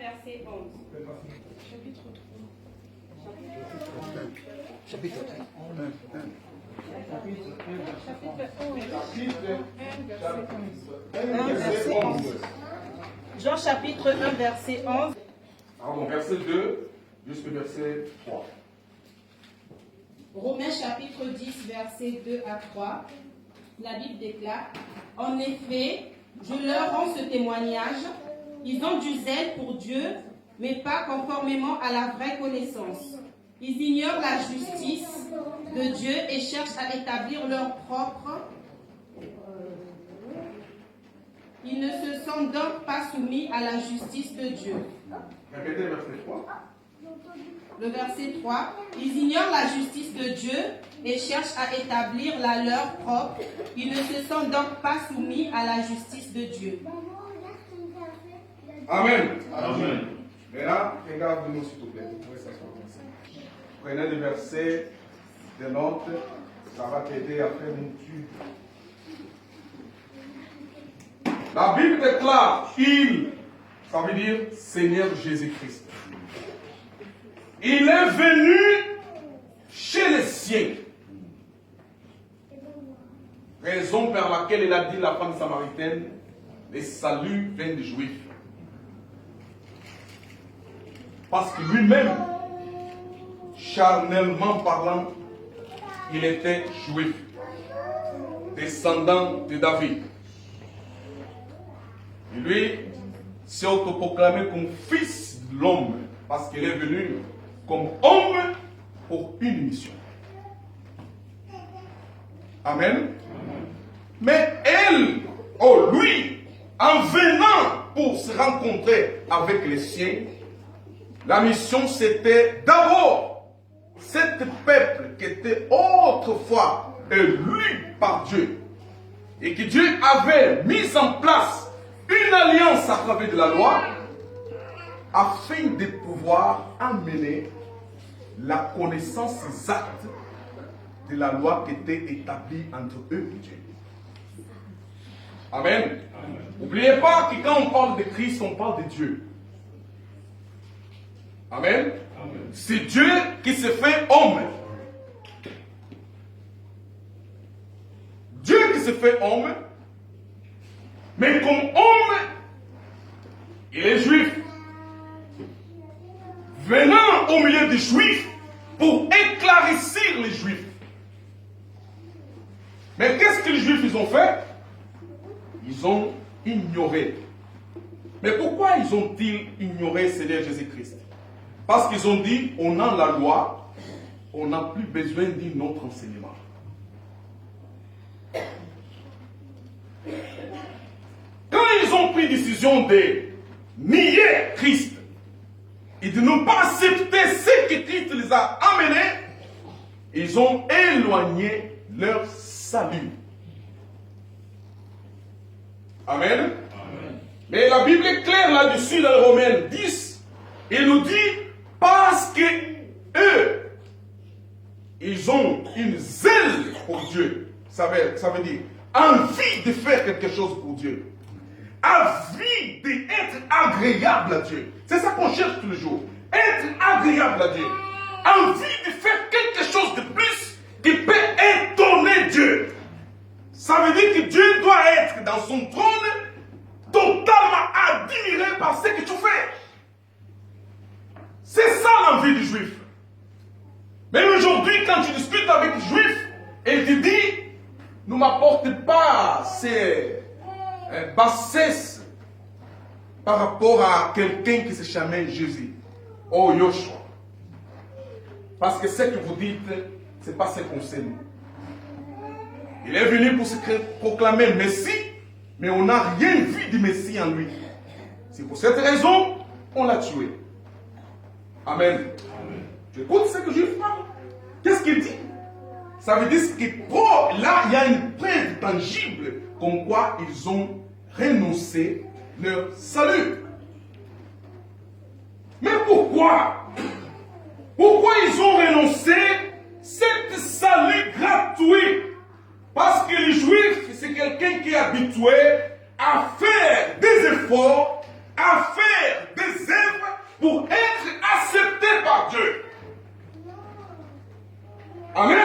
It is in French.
verset 11. Chapitre 1, verset 11. Jean chapitre 1, verset 11. Pardon, verset 2 jusqu'au verset 3. Romains chapitre 10, verset 2 à 3. La Bible déclare: En effet, je leur rends ce témoignage. Ils ont du zèle pour Dieu, mais pas conformément à la vraie connaissance. Ils ignorent la justice de Dieu et cherchent à établir leur propre. Ils ne se sentent donc pas soumis à la justice de Dieu. Répétez le verset 3. Le verset 3. Ils ignorent la justice de Dieu et cherchent à établir la leur propre. Ils ne se sentent donc pas soumis à la justice de Dieu. Amen. Amen. Maintenant, regarde-nous s'il te plaît. Prenez le verset de notes, ça va t'aider à faire une étude. La Bible déclare il, ça veut dire Seigneur Jésus-Christ. Il est venu chez les siens. Raison par laquelle il a dit la femme samaritaine, les saluts viennent des Juifs. Parce que lui-même, charnellement parlant, il était juif, descendant de David. Et lui s'est autoproclamé comme fils de l'homme, parce qu'il est venu comme homme pour une mission. Amen. Mais elle, lui, en venant pour se rencontrer avec les siens, la mission c'était d'abord cet peuple qui était autrefois élu par Dieu et que Dieu avait mis en place une alliance à travers de la loi afin de pouvoir amener la connaissance exacte de la loi qui était établie entre eux et Dieu. Amen. N'oubliez pas que quand on parle de Christ, on parle de Dieu. Amen. C'est Dieu qui se fait homme. Dieu qui se fait homme, mais comme homme, il est juif. Venant au milieu des juifs pour éclaircir les juifs. Mais qu'est-ce que les juifs ils ont fait? Ils ont ignoré. Mais pourquoi ils ont-ils ignoré Seigneur Jésus-Christ? Parce qu'ils ont dit, on a la loi, on n'a plus besoin d'un autre enseignement. Quand ils ont pris décision de nier Christ et de ne pas accepter ce que Christ les a amenés, ils ont éloigné leur salut. Amen. Amen. Mais la Bible est claire là-dessus dans Romains 10. Il nous dit, parce que eux, ils ont une zèle pour Dieu. Ça veut dire envie de faire quelque chose pour Dieu. Envie d'être agréable à Dieu. C'est ça qu'on cherche tous les jours. Être agréable à Dieu. Envie de faire quelque chose de plus qui peut étonner Dieu. Ça veut dire que Dieu doit être dans son trône totalement admiré par ce que tu fais. C'est ça l'envie du juif. Même aujourd'hui, quand tu discutes avec les juifs, il te dit, ne m'apporte pas ces bassesses par rapport à quelqu'un qui se chamme Jésus. Oh Yoshua. Parce que ce que vous dites, ce n'est pas ce qu'on sait nous. Il est venu pour se proclamer Messie, mais on n'a rien vu du Messie en lui. C'est pour cette raison qu'on l'a tué. Amen. Amen. Tu écoutes ce que le juif parle? Qu'est-ce qu'il dit? Ça veut dire que là, il y a une preuve tangible comme quoi ils ont renoncé leur salut. Mais pourquoi? Pourquoi ils ont renoncé cet salut gratuit? Parce que le juif, c'est quelqu'un qui est habitué à faire des efforts, à faire des œuvres pour être accepté par Dieu. Amen.